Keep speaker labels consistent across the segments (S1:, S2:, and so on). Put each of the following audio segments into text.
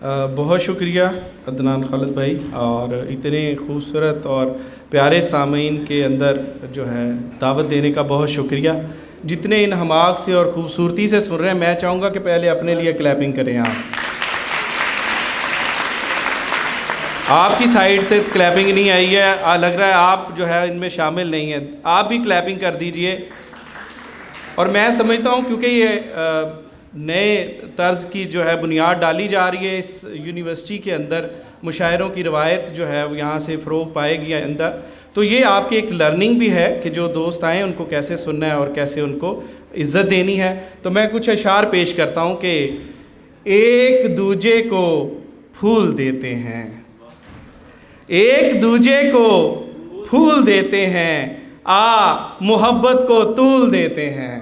S1: बहुत शुक्रिया अदनान खालिद भाई, और इतने खूबसूरत और प्यारे सामीन के अंदर जो है दावत देने का बहुत शुक्रिया। जितने इन हमाक से और ख़ूबसूरती से सुन रहे हैं, मैं चाहूँगा कि पहले अपने लिए क्लैपिंग करें। आपकी साइड से क्लैपिंग नहीं आई है, लग रहा है आप जो है इनमें शामिल नहीं हैं। आप भी क्लैपिंग कर दीजिए। और मैं समझता हूँ क्योंकि ये नए तर्ज की जो है बुनियाद डाली जा रही है इस यूनिवर्सिटी के अंदर, मुशायरों की रवायत जो है वो यहाँ से फ़रोग पाएगी अंदर, तो ये आपकी एक लर्निंग भी है कि जो दोस्त आएँ उनको कैसे सुनना है और कैसे उनको इज़्ज़त देनी है। तो मैं कुछ अशार पेश करता हूँ कि एक दूजे को फूल देते हैं, एक दूजे को फूल देते हैं, मोहब्बत को तूल देते हैं।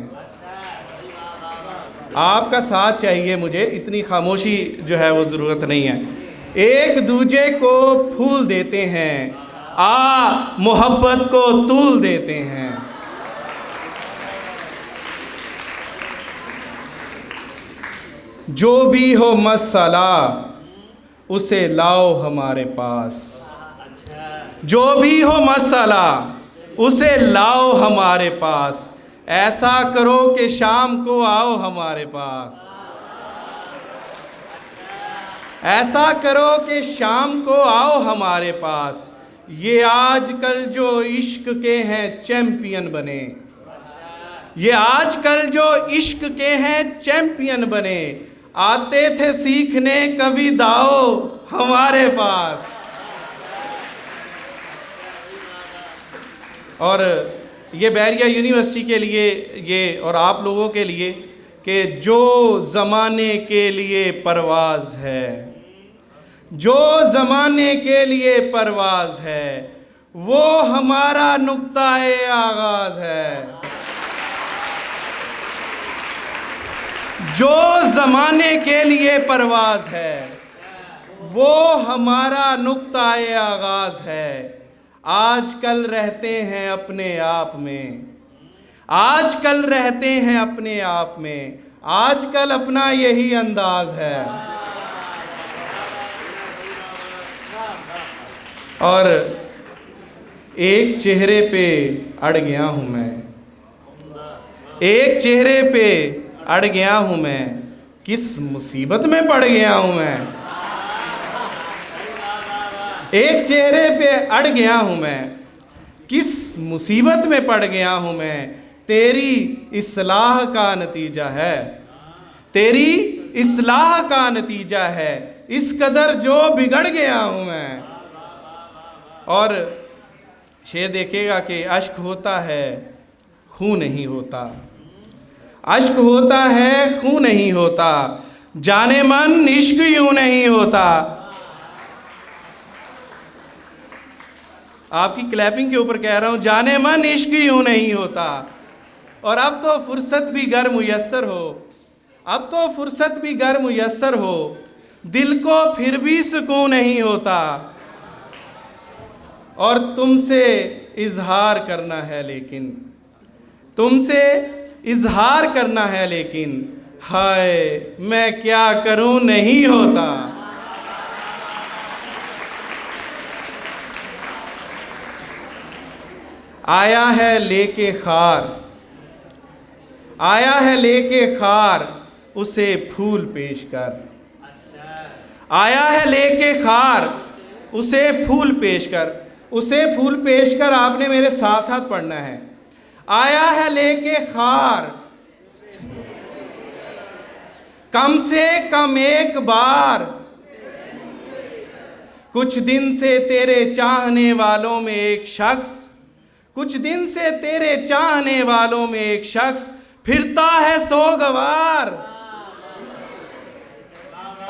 S1: आपका साथ चाहिए मुझे, इतनी खामोशी जो है वो ज़रूरत नहीं है। एक दूजे को फूल देते हैं, मोहब्बत को तूल देते हैं। जो भी हो मसला उसे लाओ हमारे पास, जो भी हो मसला उसे लाओ हमारे पास। ऐसा करो कि शाम को आओ हमारे पास, ऐसा करो कि शाम को आओ हमारे पास। ये आजकल जो इश्क के हैं चैंपियन बने, ये आजकल जो इश्क के हैं चैंपियन बने। आते थे सीखने कभी दाओ हमारे पास। और ये बैरिया यूनिवर्सिटी के लिए ये और आप लोगों के लिए कि जो ज़माने के लिए परवाज़ है, जो ज़माने के लिए परवाज़ है, वो हमारा नुक्ता-ए आगाज़ है। जो ज़माने के लिए परवाज़ है, वो हमारा नुक्ता-ए आगाज़ है। आजकल रहते हैं अपने आप में, आजकल रहते हैं अपने आप में, आजकल अपना यही अंदाज है। और एक चेहरे पे अड़ गया हूँ मैं, एक चेहरे पे अड़ गया हूँ मैं, किस मुसीबत में पड़ गया हूँ मैं। एक चेहरे पे अड़ गया हूँ मैं, किस मुसीबत में पड़ गया हूँ मैं। तेरी इस्लाह का नतीजा है, तेरी इस्लाह का नतीजा है, इस कदर जो बिगड़ गया हूँ मैं। और शेर देखिएगा कि अश्क होता है खून नहीं होता, अश्क होता है खून नहीं होता, जाने मन इश्क यूं नहीं होता। आपकी क्लैपिंग के ऊपर कह रहा हूँ, जाने मन इश्क यूं नहीं होता। और अब तो फुर्सत भी गर मुयस्सर हो, अब तो फुर्सत भी गर मुयस्सर हो, दिल को फिर भी सुकून नहीं होता। और तुमसे इजहार करना है लेकिन, तुमसे इजहार करना है लेकिन, हाय मैं क्या करूं नहीं होता। आया है लेके खार, आया है लेके खार, उसे फूल पेश कर। आया है लेके खार, उसे फूल पेश कर। उसे फूल पेश कर आपने मेरे साथ साथ पढ़ना है। आया है लेके खार, कम से कम एक बार, कुछ दिन से तेरे चाहने वालों में एक शख्स, कुछ दिन से तेरे चाहने वालों में एक शख्स फिरता है सोगवार।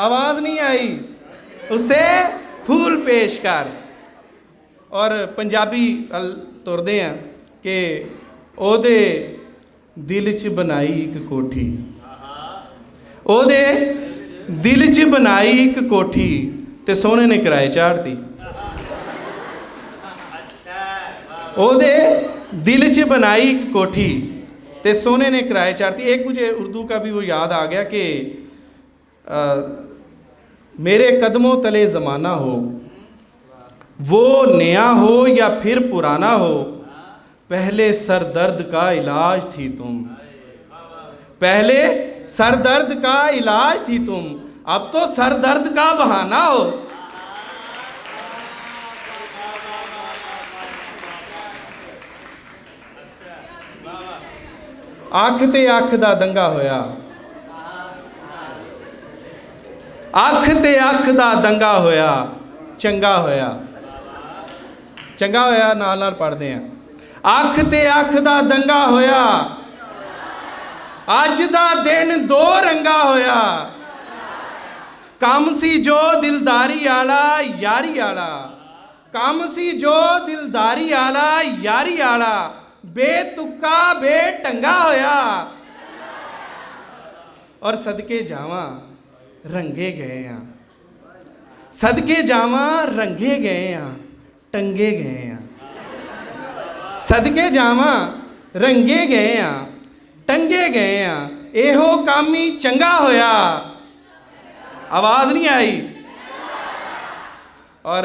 S1: आवाज़ नहीं आई, उसे फूल पेश कर। और पंजाबी तुरदे हैं कि ओदे दिल च बनाई एक कोठी, ओदे दिल च बनाई एक कोठी, ते सोने ने किराए चाढ़ती। ओदे दिल च बनाई एक कोठी, ते सोने ने किराए चाढ़ती। एक मुझे उर्दू का भी वो याद आ गया कि मेरे कदमों तले ज़माना हो, वो नया हो या फिर पुराना हो, पहले सर दर्द का इलाज थी तुम, पहले सर दर्द का इलाज थी तुम, अब तो सर दर्द का बहाना हो। अख ते अख दा दंगा होया, अख ते अख दा दंगा होया, चंगा होया, चंगा होया नाल नाल पढ़दे हैं। अख ते अख दा दंगा होया, अज दा दिन दो रंगा होया, कम सी जो दिलदारी आला यारी आला, कम सी जो दिलदारी आला यारी आला, बेतुका बेटंगा होया। और सदके जावा रंगे गए हैं, सदके जावा रंगे गए हैं, टंगे गए हैं, सदके जावा रंगे गए हैं, टंगे गए हैं, एहो काम ही चंगा होया। आवाज़ नहीं आई। और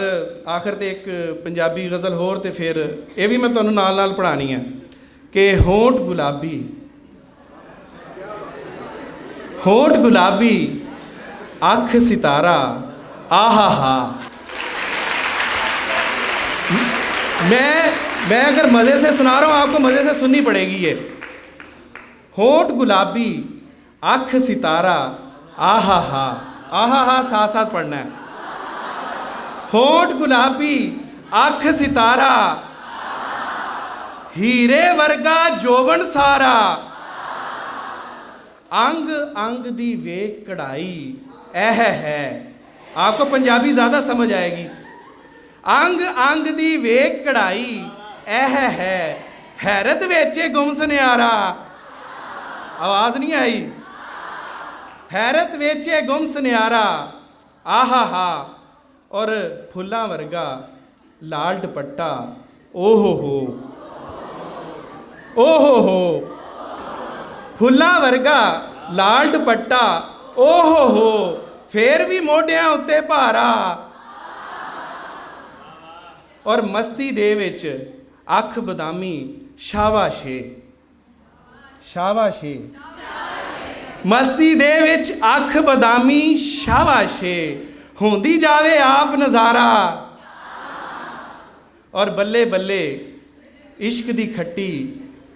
S1: आखिर ते एक पंजाबी गज़ल होर ते फिर ये भी मैं तुहानूं नाल नाल पढ़ानी है कि होंठ गुलाबी, होंठ गुलाबी, अख सितारा, आहा हा। मैं अगर मज़े से सुना रहा हूँ, आपको मज़े से सुननी पड़ेगी ये। होंठ गुलाबी, अख सितारा, आहा हा, आहा हा साथ साथ पढ़ना है। होंठ गुलाबी, अख सितारा, हीरे वर्गा जोबन सारा, अंग अंग दी वेख कढ़ाई, ऐह है। आपको पंजाबी ज़्यादा समझ आएगी। अंग अंग दी वेख कढ़ाई, ऐह है, हैरत वेचे गुम सुनियारा। आवाज़ नहीं आई। हैरत वेचे गुम सुनियारा, आहा हा। और फुल्लां वर्गा लाल दुपट्टा, ओहो हो, ओहो हो। फुल्लां वर्गा लाल दुपट्टा, ओहो हो, फिर भी मोढियां उत्ते भारा। और मस्ती दे विच अख बदामी, शाबाशे, शाबाशे। मस्ती दे विच अख बदामी, शाबाशे, होंदी जावे आप नज़ारा। और बल्ले बल्ले इश्क दी खट्टी,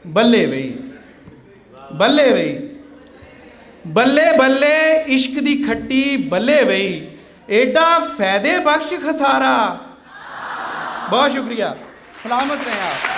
S1: बल्ले बई, बल्ले बई, बल्ले बल्ले इश्क दी खट्टी, बल्ले बई, एडा फैदे बख्श खसारा। बहुत शुक्रिया, सलामत रहें आप।